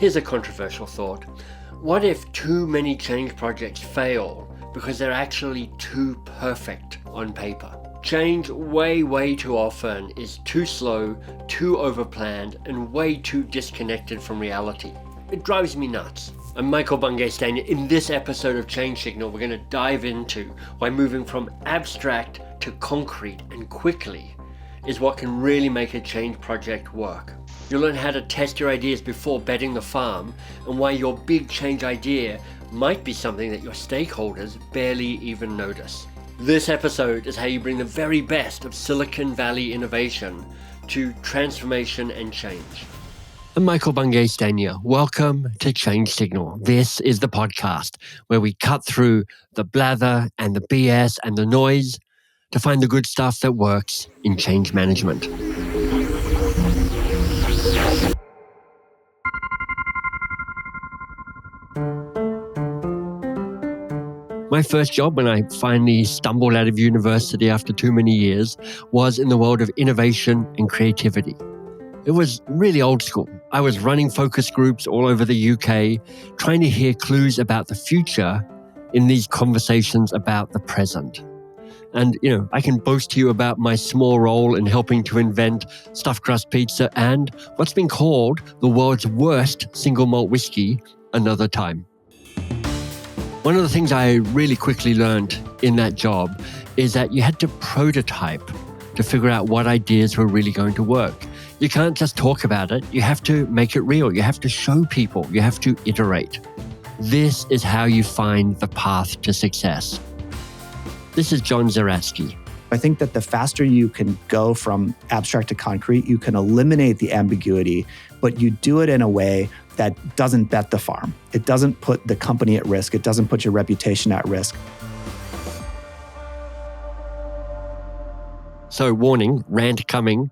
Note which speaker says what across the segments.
Speaker 1: Here's a controversial thought. What if too many change projects fail because they're actually too perfect on paper? Change way too often is too slow, too overplanned, and way too disconnected from reality. It drives me nuts. I'm Michael Bungay-Stanier. In this episode of Change Signal, we're going to dive into why moving from abstract to concrete and quickly is what can really make a change project work. You'll learn how to test your ideas before betting the farm and why your big change idea might be something that your stakeholders barely even notice. This episode is how you bring the very best of Silicon Valley innovation to transformation and change. I'm Michael Bungay-Stanier. Welcome to Change Signal. This is the podcast where we cut through the blather and the BS and the noise to find the good stuff that works in change management. My first job when I finally stumbled out of university after too many years was in the world of innovation and creativity. It was really old school. I was running focus groups all over the UK, trying to hear clues about the future in these conversations about the present. And, I can boast to you about my small role in helping to invent stuffed crust pizza and what's been called the world's worst single malt whiskey another time. One of the things I really quickly learned in that job is that you had to prototype to figure out what ideas were really going to work. You can't just talk about it. You have to make it real. You have to show people. You have to iterate. This is how you find the path to success. This is John Zeratsky.
Speaker 2: I think that the faster you can go from abstract to concrete, you can eliminate the ambiguity, but you do it in a way that doesn't bet the farm. It doesn't put the company at risk. It doesn't put your reputation at risk.
Speaker 1: So warning, rant coming.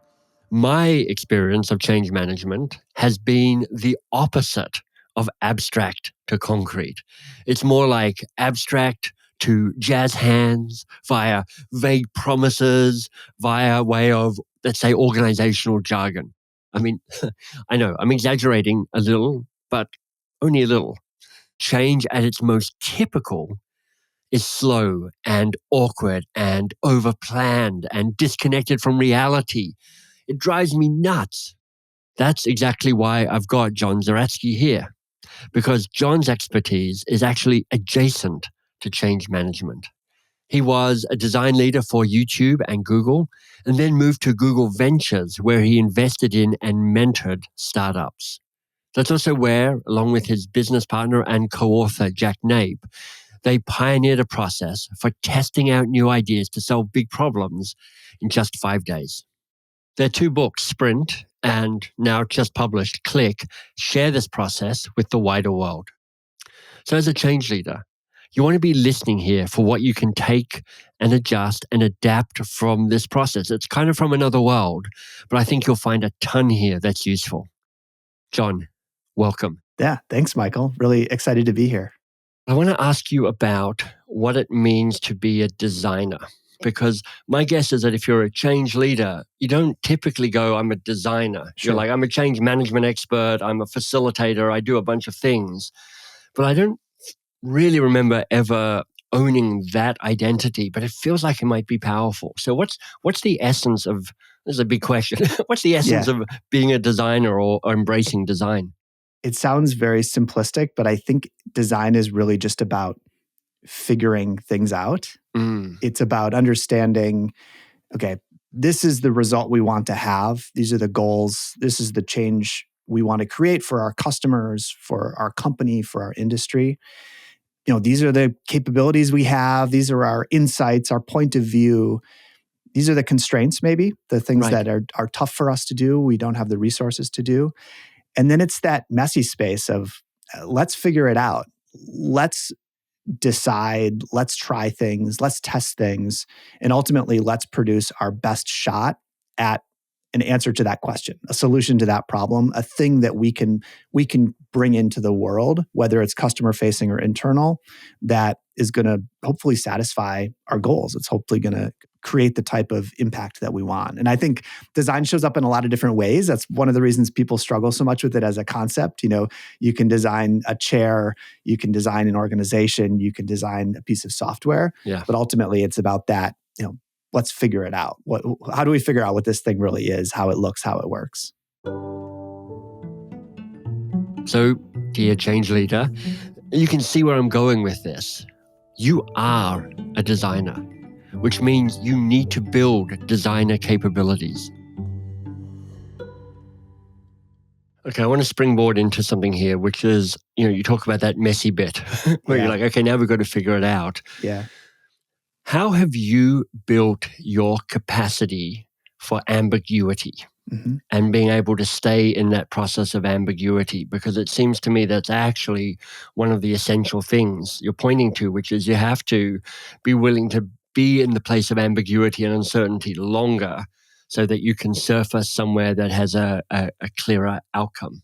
Speaker 1: My experience of change management has been the opposite of abstract to concrete. It's more like abstract to jazz hands via vague promises, via way of, let's say, organizational jargon. I mean, I know I'm exaggerating a little, but only a little. Change at its most typical is slow and awkward and overplanned and disconnected from reality. It drives me nuts. That's exactly why I've got John Zeratsky here, because John's expertise is actually adjacent to change management. He was a design leader for YouTube and Google, and then moved to Google Ventures, where he invested in and mentored startups. That's also where, along with his business partner and co-author Jack Nape, they pioneered a process for testing out new ideas to solve big problems in just 5 days. Their two books, Sprint and now just published Click, share this process with the wider world. So as a change leader, you want to be listening here for what you can take and adjust and adapt from this process. It's kind of from another world, but I think you'll find a ton here that's useful. John, welcome.
Speaker 2: Yeah, thanks, Michael. Really excited to be here.
Speaker 1: I want to ask you about what it means to be a designer, because my guess is that if you're a change leader, you don't typically go, I'm a designer.
Speaker 2: Sure.
Speaker 1: You're like, I'm a change management expert, I'm a facilitator, I do a bunch of things. But I don't really remember ever owning that identity, but it feels like it might be powerful. So what's the essence of, this is a big question, what's the essence of being a designer or embracing design?
Speaker 2: It sounds very simplistic, but I think design is really just about figuring things out. It's about understanding, okay, this is the result we want to have. These are the goals. This is the change we want to create for our customers, for our company, for our industry. These are the capabilities we have. These are our insights, our point of view. These are the constraints, maybe, the things that are tough for us to do, we don't have the resources to do. And then it's that messy space of let's figure it out. Let's decide, let's try things, let's test things, and ultimately let's produce our best shot at an answer to that question, a solution to that problem, a thing that we can bring into the world, whether it's customer facing or internal, that is going to hopefully satisfy our goals. It's hopefully going to create the type of impact that we want. And I think design shows up in a lot of different ways. That's one of the reasons people struggle so much with it as a concept. You can design a chair, you can design an organization, you can design a piece of software.
Speaker 1: Yeah.
Speaker 2: But ultimately it's about that, let's figure it out. How do we figure out what this thing really is, how it looks, how it works?
Speaker 1: So, dear change leader, you can see where I'm going with this. You are a designer, which means you need to build designer capabilities. Okay, I want to springboard into something here, which is, you talk about that messy bit where you're like, okay, now we've got to figure it out.
Speaker 2: Yeah.
Speaker 1: How have you built your capacity for ambiguity and being able to stay in that process of ambiguity? Because it seems to me that's actually one of the essential things you're pointing to, which is you have to be willing to be in the place of ambiguity and uncertainty longer so that you can surface somewhere that has a clearer outcome.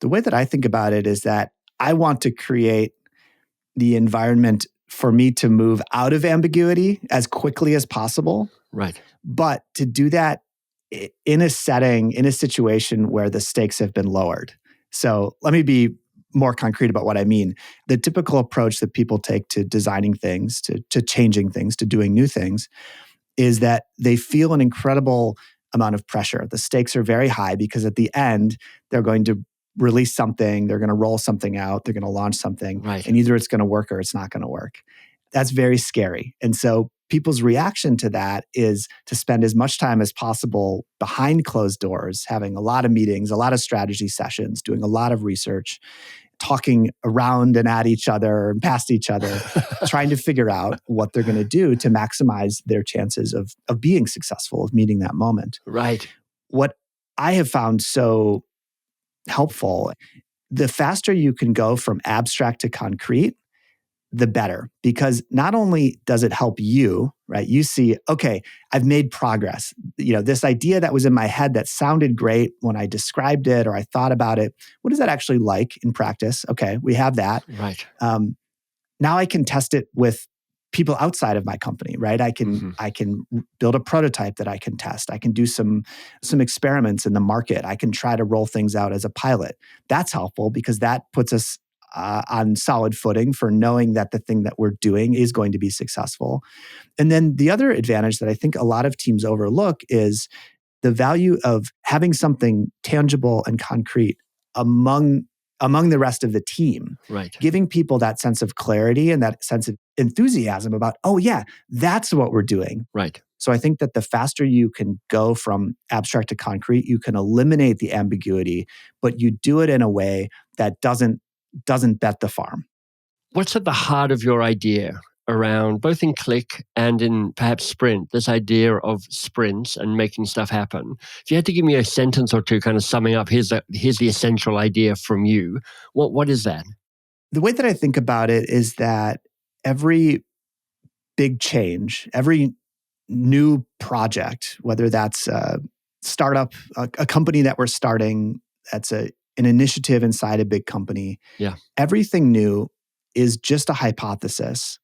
Speaker 2: The way that I think about it is that I want to create the environment for me to move out of ambiguity as quickly as possible.
Speaker 1: Right.
Speaker 2: But to do that in a setting, in a situation where the stakes have been lowered. So let me be more concrete about what I mean. The typical approach that people take to designing things, to changing things, to doing new things, is that they feel an incredible amount of pressure. The stakes are very high because at the end, they're going to release something, they're going to roll something out, they're going to launch something,
Speaker 1: right.
Speaker 2: And either it's going to work or it's not going to work. That's very scary. And so people's reaction to that is to spend as much time as possible behind closed doors, having a lot of meetings, a lot of strategy sessions, doing a lot of research, talking around and at each other and past each other, trying to figure out what they're going to do to maximize their chances of being successful, of meeting that moment.
Speaker 1: Right.
Speaker 2: What I have found so helpful, the faster you can go from abstract to concrete, the better. Because not only does it help you, right? You see, okay, I've made progress. This idea that was in my head that sounded great when I described it or I thought about it, what is that actually like in practice? Okay, we have that.
Speaker 1: Right.
Speaker 2: Now I can test it with people outside of my company, right? I can build a prototype that I can test. I can do some experiments in the market. I can try to roll things out as a pilot. That's helpful because that puts us on solid footing for knowing that the thing that we're doing is going to be successful. And then the other advantage that I think a lot of teams overlook is the value of having something tangible and concrete among the rest of the team.
Speaker 1: Right.
Speaker 2: Giving people that sense of clarity and that sense of enthusiasm about, oh yeah, that's what we're doing.
Speaker 1: Right.
Speaker 2: So I think that the faster you can go from abstract to concrete, you can eliminate the ambiguity, but you do it in a way that doesn't bet the farm.
Speaker 1: What's at the heart of your idea around both in Click and in perhaps Sprint, this idea of sprints and making stuff happen? If you had to give me a sentence or two kind of summing up, here's the essential idea from you, what is that?
Speaker 2: The way that I think about it is that every big change, every new project, whether that's a startup, a company that we're starting, that's an initiative inside a big company,
Speaker 1: yeah,
Speaker 2: everything new is just a hypothesis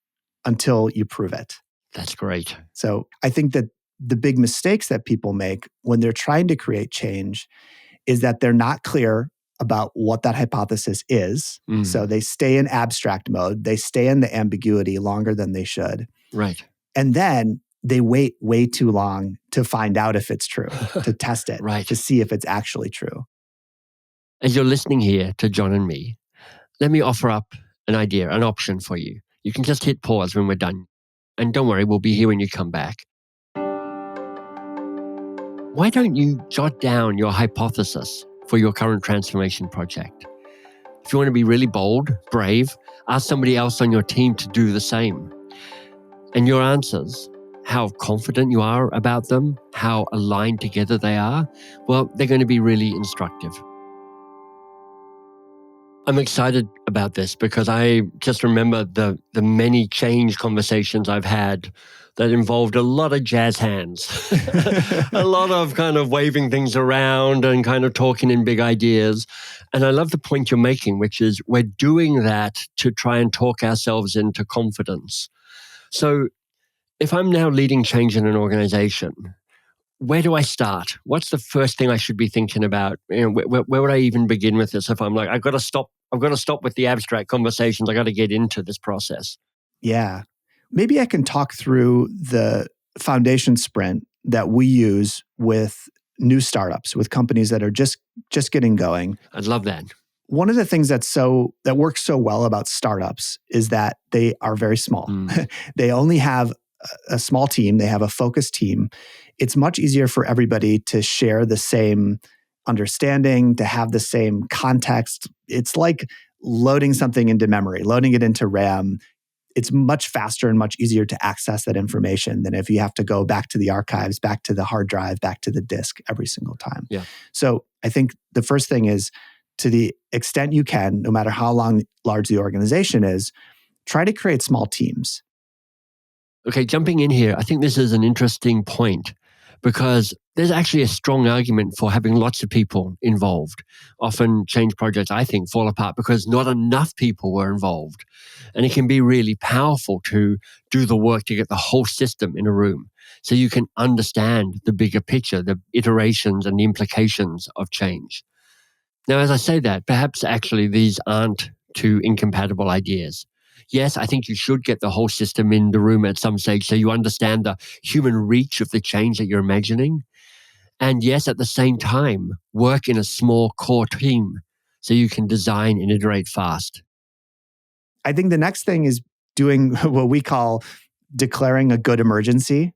Speaker 2: until you prove it.
Speaker 1: That's great.
Speaker 2: So I think that the big mistakes that people make when they're trying to create change is that they're not clear about what that hypothesis is. So they stay in abstract mode. They stay in the ambiguity longer than they should.
Speaker 1: Right.
Speaker 2: And then they wait way too long to find out if it's true, to test it,
Speaker 1: right.
Speaker 2: To see if it's actually true.
Speaker 1: As you're listening here to John and me, let me offer up an idea, an option for you. You can just hit pause when we're done. And don't worry, we'll be here when you come back. Why don't you jot down your hypothesis for your current transformation project? If you want to be really bold, brave, ask somebody else on your team to do the same. And your answers, how confident you are about them, how aligned together they are, well, they're going to be really instructive. I'm excited about this because I just remember the many change conversations I've had that involved a lot of jazz hands, a lot of kind of waving things around and kind of talking in big ideas. And I love the point you're making, which is we're doing that to try and talk ourselves into confidence. So If I'm now leading change in an organization, where do I start? What's the first thing I should be thinking about? Where would I even begin with this? If I'm like, I've got to stop with the abstract conversations. I got to get into this process.
Speaker 2: Yeah. Maybe I can talk through the foundation sprint that we use with new startups, with companies that are just getting going.
Speaker 1: I'd love that.
Speaker 2: One of the things that works so well about startups is that they are very small. They only have a small team. They have a focused team. It's much easier for everybody to share the same understanding, to have the same context. It's like loading something into memory, loading it into RAM. It's much faster and much easier to access that information than if you have to go back to the archives, back to the hard drive, back to the disk every single time.
Speaker 1: Yeah.
Speaker 2: So I think the first thing is, to the extent you can, no matter how large the organization is, try to create small teams.
Speaker 1: Okay, jumping in here, I think this is an interesting point because there's actually a strong argument for having lots of people involved. Often change projects, I think, fall apart because not enough people were involved. And it can be really powerful to do the work to get the whole system in a room so you can understand the bigger picture, the iterations and the implications of change. Now, as I say that, perhaps actually these aren't two incompatible ideas. Yes, I think you should get the whole system in the room at some stage so you understand the human reach of the change that you're imagining. And yes, at the same time, work in a small core team so you can design and iterate fast.
Speaker 2: I think the next thing is doing what we call declaring a good emergency,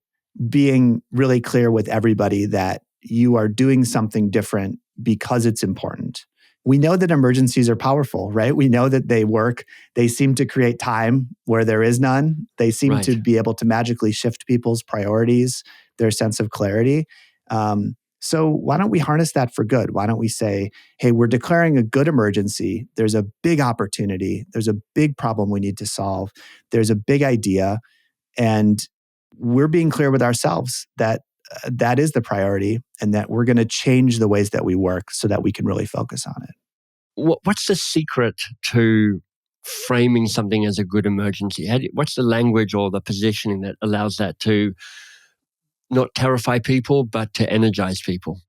Speaker 2: being really clear with everybody that you are doing something different because it's important. We know that emergencies are powerful, right? We know that they work. They seem to create time where there is none. They seem to be able to magically shift people's priorities, their sense of clarity. So why don't we harness that for good? Why don't we say, hey, we're declaring a good emergency. There's a big opportunity. There's a big problem we need to solve. There's a big idea. And we're being clear with ourselves that that is the priority and that we're going to change the ways that we work so that we can really focus on it.
Speaker 1: What's the secret to framing something as a good emergency? What's the language or the positioning that allows that to not terrify people, but to energize people?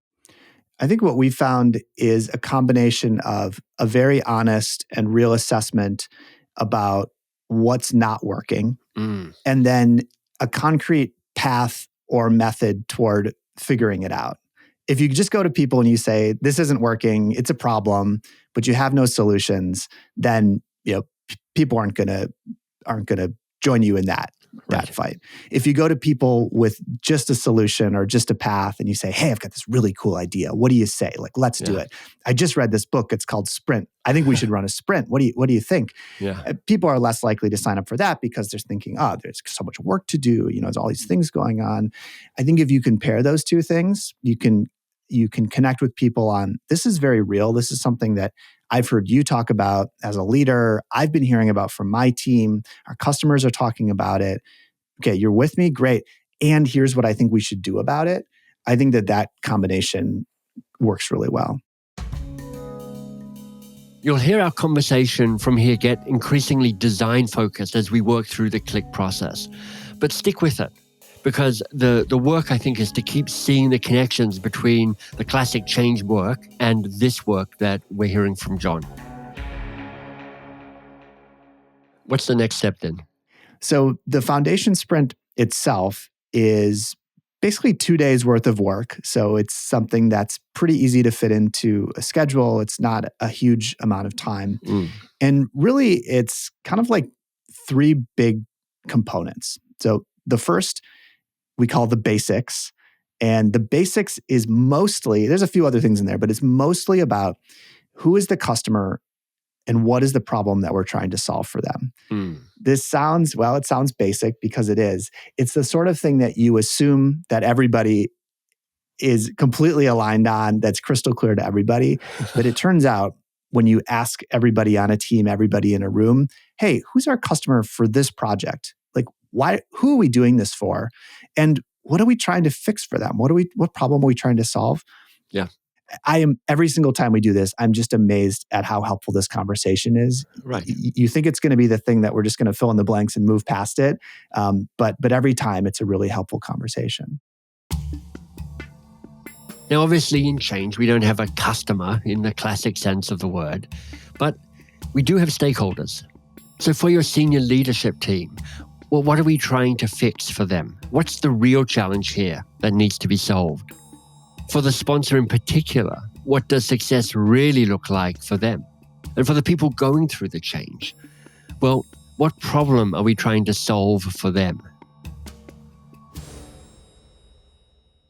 Speaker 2: I think what we found is a combination of a very honest and real assessment about what's not working, and then a concrete path or method toward figuring it out. If you just go to people and you say, this isn't working, it's a problem, but you have no solutions, then people aren't going to join you in that fight. If you go to people with just a solution or just a path and you say, hey, I've got this really cool idea. What do you say? Like, let's do it. I just read this book. It's called Sprint. I think we should run a sprint. What do you think?
Speaker 1: Yeah.
Speaker 2: People are less likely to sign up for that because they're thinking, there's so much work to do. There's all these things going on. I think if you can pair those two things, you can connect with people on, this is very real. This is something that I've heard you talk about as a leader. I've been hearing about from my team. Our customers are talking about it. Okay, you're with me? Great. And here's what I think we should do about it. I think that combination works really well.
Speaker 1: You'll hear our conversation from here get increasingly design focused as we work through the click process. But stick with it, because the work, I think, is to keep seeing the connections between the classic change work and this work that we're hearing from John. What's the next step then?
Speaker 2: So the foundation sprint itself is basically 2 days worth of work. So it's something that's pretty easy to fit into a schedule. It's not a huge amount of time. And really, it's kind of like 3 big components. So the first we call the basics. And the basics is mostly, there's a few other things in there, but it's mostly about who is the customer and what is the problem that we're trying to solve for them. This sounds basic because it is. It's the sort of thing that you assume that everybody is completely aligned on, that's crystal clear to everybody. But it turns out when you ask everybody on a team, everybody in a room, hey, who's our customer for this project? Like, who are we doing this for? And what are we trying to fix for them? What problem are we trying to solve?
Speaker 1: Yeah.
Speaker 2: I am, every single time we do this, I'm just amazed at how helpful this conversation is.
Speaker 1: Right.
Speaker 2: You think it's going to be the thing that we're just going to fill in the blanks and move past it. But every time it's a really helpful conversation.
Speaker 1: Now, obviously in change, we don't have a customer in the classic sense of the word, but we do have stakeholders. So for your senior leadership team, well, what are we trying to fix for them? What's the real challenge here that needs to be solved? For the sponsor in particular, what does success really look like for them? And for the people going through the change, well, what problem are we trying to solve for them?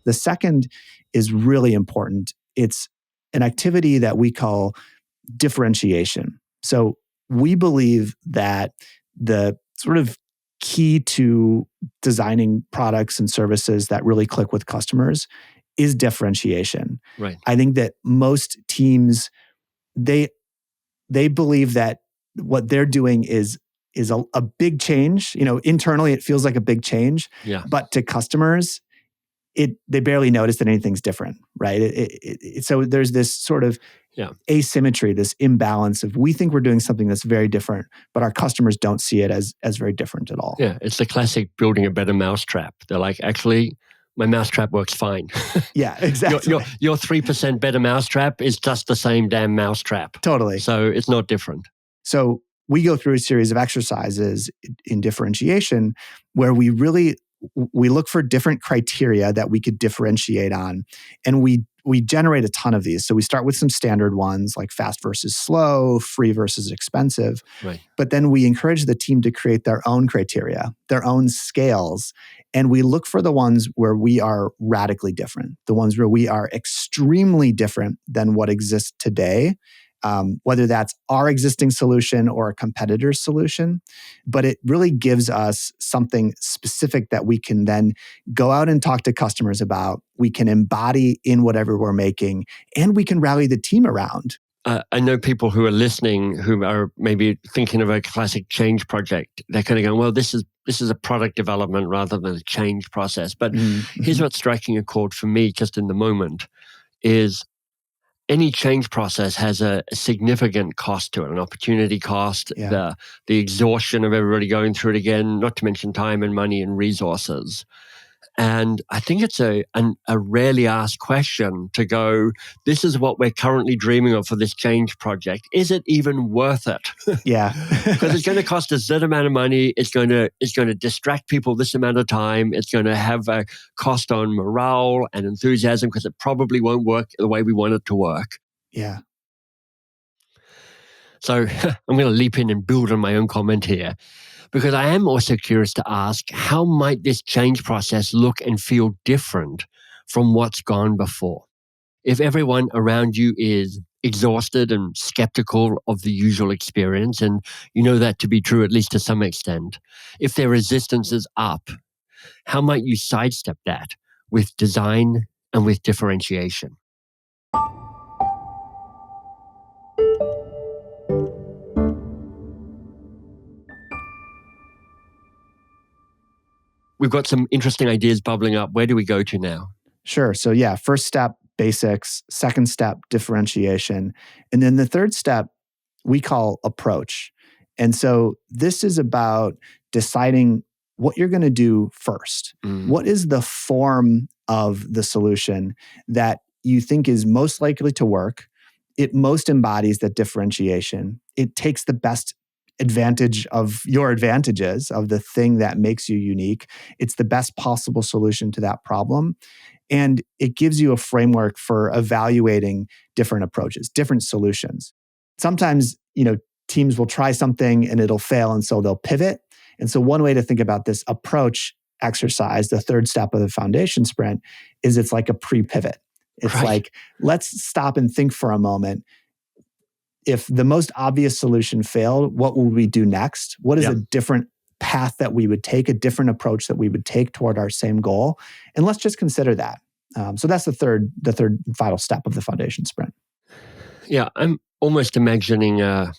Speaker 2: The second is really important. It's an activity that we call differentiation. So we believe that the sort of key to designing products and services that really click with customers is differentiation.
Speaker 1: Right.
Speaker 2: I think that most teams, they believe that what they're doing is a big change. Internally it feels like a big change,
Speaker 1: Yeah.
Speaker 2: but to customers, they barely notice that anything's different, right? So there's this sort of asymmetry, this imbalance of we think we're doing something that's very different, but our customers don't see it as very different at all.
Speaker 1: Yeah, it's the classic building a better mousetrap. They're like, actually, my mousetrap works fine.
Speaker 2: Yeah, exactly.
Speaker 1: Your 3% better mousetrap is just the same damn mousetrap.
Speaker 2: Totally.
Speaker 1: So it's not different.
Speaker 2: So we go through a series of exercises in differentiation where we look for different criteria that we could differentiate on. And we generate a ton of these. So we start with some standard ones like fast versus slow, free versus expensive.
Speaker 1: Right.
Speaker 2: But then we encourage the team to create their own criteria, their own scales. And we look for the ones where we are radically different, the ones where we are extremely different than what exists today. Whether that's our existing solution or a competitor's solution. But it really gives us something specific that we can then go out and talk to customers about, we can embody in whatever we're making, and we can rally the team around.
Speaker 1: I know people who are listening who are maybe thinking of a classic change project. They're kind of going, well, this is a product development rather than a change process. But here's what's striking a chord for me just in the moment is any change process has a significant cost to it, an opportunity cost, the exhaustion of everybody going through it again, not to mention time and money and resources. And I think it's a rarely asked question to go, this is what we're currently dreaming of for this change project. Is it even worth it?
Speaker 2: Yeah.
Speaker 1: Because it's going to cost us that amount of money. It's going to distract people this amount of time. It's going to have a cost on morale and enthusiasm because it probably won't work the way we want it to work.
Speaker 2: Yeah.
Speaker 1: So I'm going to leap in and build on my own comment here. Because I am also curious to ask, how might this change process look and feel different from what's gone before? If everyone around you is exhausted and skeptical of the usual experience, and you know that to be true at least to some extent, if their resistance is up, how might you sidestep that with design and with differentiation? We've got some interesting ideas bubbling up. Where do we go to now?
Speaker 2: Sure. So first step, basics. Second step, differentiation. And then the third step, we call approach. And so this is about deciding what you're going to do first. What is the form of the solution that you think is most likely to work? It most embodies that differentiation. It takes the best advantage of your advantages, of the thing that makes you unique. It's the best possible solution to that problem. And it gives you a framework for evaluating different approaches, different solutions. Sometimes, teams will try something and it'll fail, and so they'll pivot. And so one way to think about this approach exercise, the third step of the foundation sprint, is it's like a pre-pivot. It's like, let's stop and think for a moment. If the most obvious solution failed, what will we do next? What is a different path that we would take, a different approach that we would take toward our same goal? And let's just consider that. So that's the third and final step of the foundation sprint.
Speaker 1: Yeah, I'm almost imagining a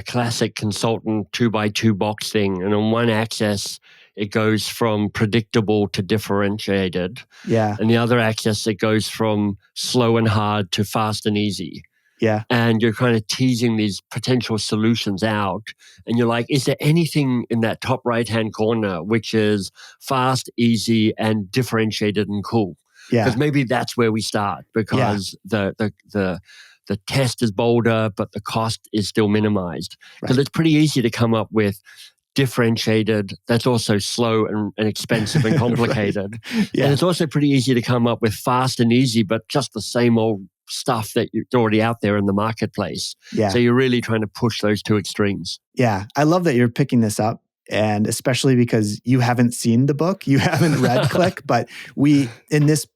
Speaker 1: classic consultant 2x2 box thing. And on one axis it goes from predictable to differentiated.
Speaker 2: Yeah.
Speaker 1: And the other axis, it goes from slow and hard to fast and easy.
Speaker 2: Yeah.
Speaker 1: And you're kind of teasing these potential solutions out. And you're like, is there anything in that top right-hand corner which is fast, easy, and differentiated and cool?
Speaker 2: Yeah.
Speaker 1: Because maybe that's where we start, because the test is bolder, but the cost is still minimized. Because it's pretty easy to come up with differentiated, that's also slow and expensive and complicated.
Speaker 2: Yeah.
Speaker 1: And it's also pretty easy to come up with fast and easy, but just the same old stuff that you're already out there in the marketplace.
Speaker 2: Yeah.
Speaker 1: So you're really trying to push those two extremes.
Speaker 2: Yeah. I love that you're picking this up. And especially because you haven't seen the book, you haven't read Click, but we, in this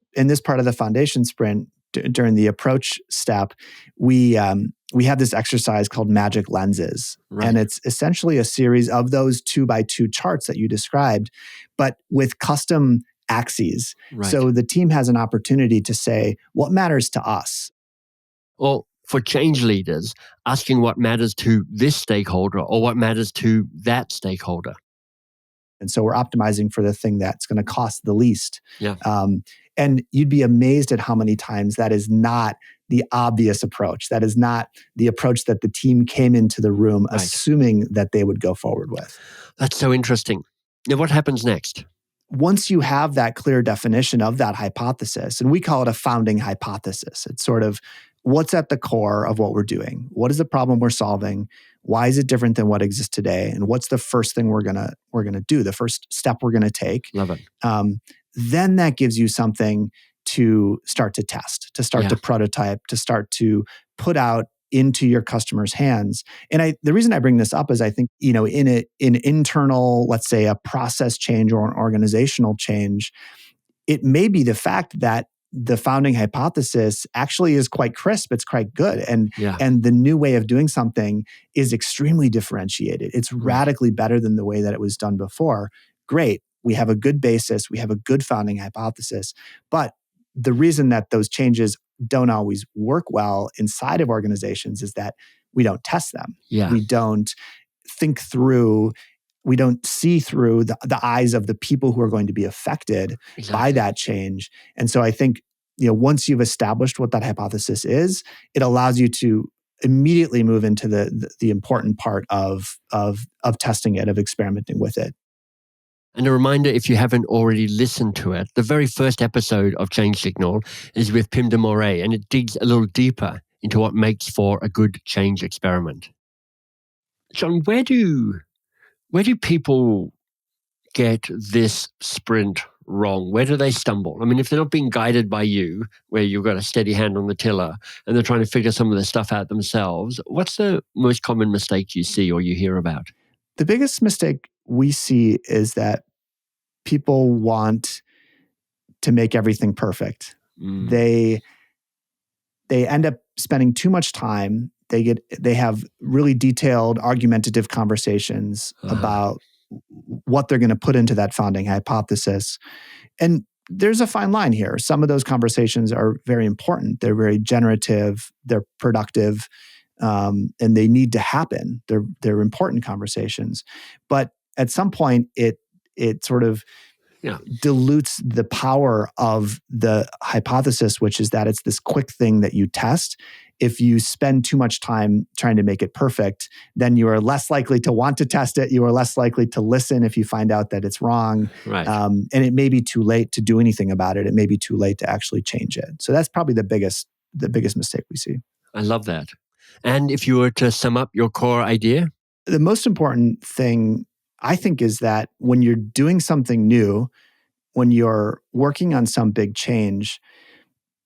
Speaker 2: part of the foundation sprint, during the approach step, we have this exercise called Magic Lenses.
Speaker 1: Right.
Speaker 2: And it's essentially a series of those 2x2 charts that you described, but with custom axes.
Speaker 1: Right.
Speaker 2: So the team has an opportunity to say, what matters to us?
Speaker 1: Well, for change leaders, asking what matters to this stakeholder or what matters to that stakeholder.
Speaker 2: And so we're optimizing for the thing that's going to cost the least.
Speaker 1: Yeah.
Speaker 2: And you'd be amazed at how many times that is not the obvious approach. That is not the approach that the team came into the room assuming that they would go forward with.
Speaker 1: That's so interesting. Now, what happens next?
Speaker 2: Once you have that clear definition of that hypothesis, and we call it a founding hypothesis, it's sort of what's at the core of what we're doing. What is the problem we're solving? Why is it different than what exists today? And what's the first thing we're gonna do? The first step we're gonna take.
Speaker 1: Love it.
Speaker 2: Then that gives you something to start to test, to start to prototype, to start to put out into your customers' hands. And the reason I bring this up is I think, in an internal, let's say a process change or an organizational change, it may be the fact that the founding hypothesis actually is quite crisp. It's quite good. And the new way of doing something is extremely differentiated. It's radically better than the way that it was done before. Great. We have a good basis. We have a good founding hypothesis. But the reason that those changes don't always work well inside of organizations is that we don't test them.
Speaker 1: Yeah.
Speaker 2: We don't think through, we don't see through the eyes of the people who are going to be affected by that change. And so I think, once you've established what that hypothesis is, it allows you to immediately move into the important part of testing it, of experimenting with it.
Speaker 1: And a reminder, if you haven't already listened to it, the very first episode of Change Signal is with Pim de Moray, and it digs a little deeper into what makes for a good change experiment. John, where do people get this sprint wrong? Where do they stumble? I mean, if they're not being guided by you, where you've got a steady hand on the tiller, and they're trying to figure some of this stuff out themselves, what's the most common mistake you see or you hear about?
Speaker 2: The biggest mistake we see is that people want to make everything perfect. They end up spending too much time. They have really detailed, argumentative conversations about what they're going to put into that founding hypothesis. And there's a fine line here. Some of those conversations are very important. They're very generative. They're productive. And they need to happen. They're important conversations. But at some point, it sort of dilutes the power of the hypothesis, which is that it's this quick thing that you test. If you spend too much time trying to make it perfect, then you are less likely to want to test it. You are less likely to listen if you find out that it's wrong.
Speaker 1: Right.
Speaker 2: And it may be too late to do anything about it. It may be too late to actually change it. So that's probably the biggest mistake we see.
Speaker 1: I love that. And if you were to sum up your core idea?
Speaker 2: The most important thing, I think, is that when you're doing something new, when you're working on some big change,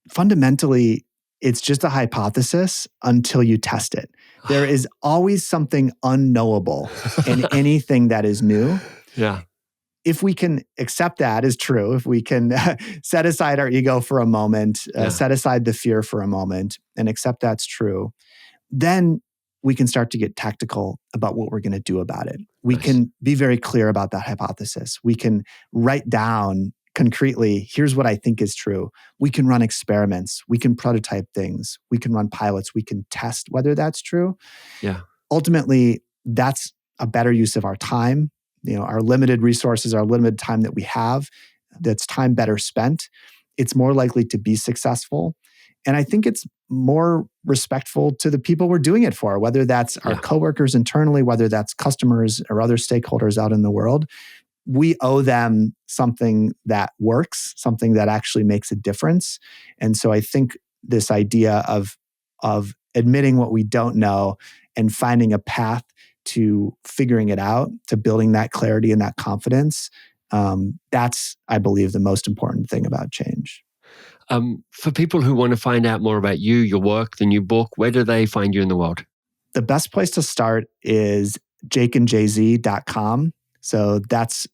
Speaker 2: fundamentally, it's just a hypothesis until you test it. There is always something unknowable in anything that is new.
Speaker 1: Yeah.
Speaker 2: If we can accept that as true, if we can set aside our ego for a moment, set aside the fear for a moment, and accept that's true, then we can start to get tactical about what we're going to do about it. We can be very clear about that hypothesis. We can write down concretely, here's what I think is true. We can run experiments. We can prototype things. We can run pilots. We can test whether that's true.
Speaker 1: Yeah.
Speaker 2: Ultimately, that's a better use of our time. our limited resources, our limited time that we have, that's time better spent, it's more likely to be successful. And I think it's more respectful to the people we're doing it for, whether that's our coworkers internally, whether that's customers or other stakeholders out in the world. We owe them something that works, something that actually makes a difference. And so I think this idea of admitting what we don't know and finding a path to figuring it out, to building that clarity and that confidence, that's, I believe, the most important thing about change.
Speaker 1: For people who want to find out more about you, your work, the new book, where do they find you in the world?
Speaker 2: The best place to start is jakeandjz.com. So that's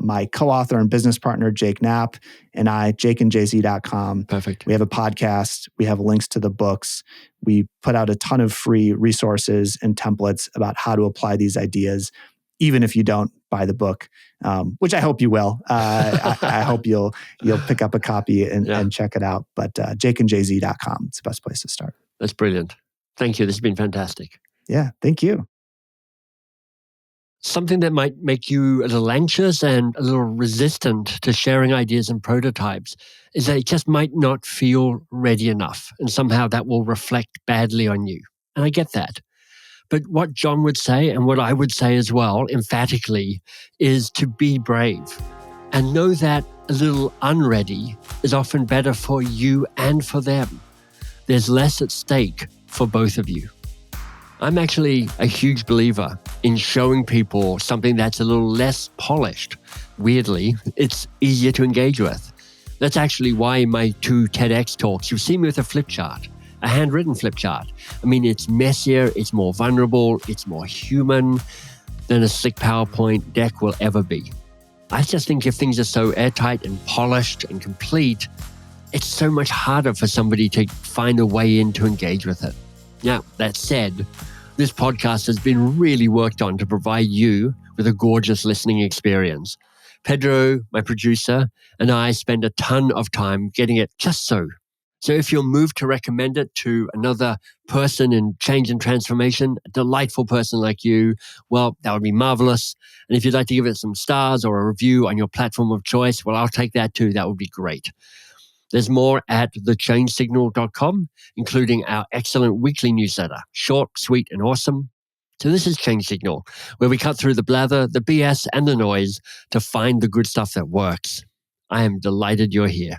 Speaker 2: my co-author and business partner, Jake Knapp, and I, jakeandjz.com.
Speaker 1: Perfect.
Speaker 2: We have a podcast. We have links to the books. We put out a ton of free resources and templates about how to apply these ideas, even if you don't buy the book, which I hope you will. I hope you'll pick up a copy and check it out. But jakeandjz.com, it's the best place to start.
Speaker 1: That's brilliant. Thank you. This has been fantastic.
Speaker 2: Yeah, thank you.
Speaker 1: Something that might make you a little anxious and a little resistant to sharing ideas and prototypes is that it just might not feel ready enough. And somehow that will reflect badly on you. And I get that. But what John would say, and what I would say as well, emphatically, is to be brave and know that a little unready is often better for you and for them. There's less at stake for both of you. I'm actually a huge believer in showing people something that's a little less polished. Weirdly, it's easier to engage with. That's actually why in my 2 TEDx talks, you've seen me with a flip chart, a handwritten flip chart. I mean, it's messier, it's more vulnerable, it's more human than a slick PowerPoint deck will ever be. I just think if things are so airtight and polished and complete, it's so much harder for somebody to find a way in to engage with it. Now, that said, this podcast has been really worked on to provide you with a gorgeous listening experience. Pedro, my producer, and I spend a ton of time getting it just so. So if you're moved to recommend it to another person in change and transformation, a delightful person like you, well, that would be marvelous. And if you'd like to give it some stars or a review on your platform of choice, well, I'll take that too. That would be great. There's more at thechangesignal.com, including our excellent weekly newsletter, short, sweet, and awesome. So this is Change Signal, where we cut through the blather, the BS, and the noise to find the good stuff that works. I am delighted you're here.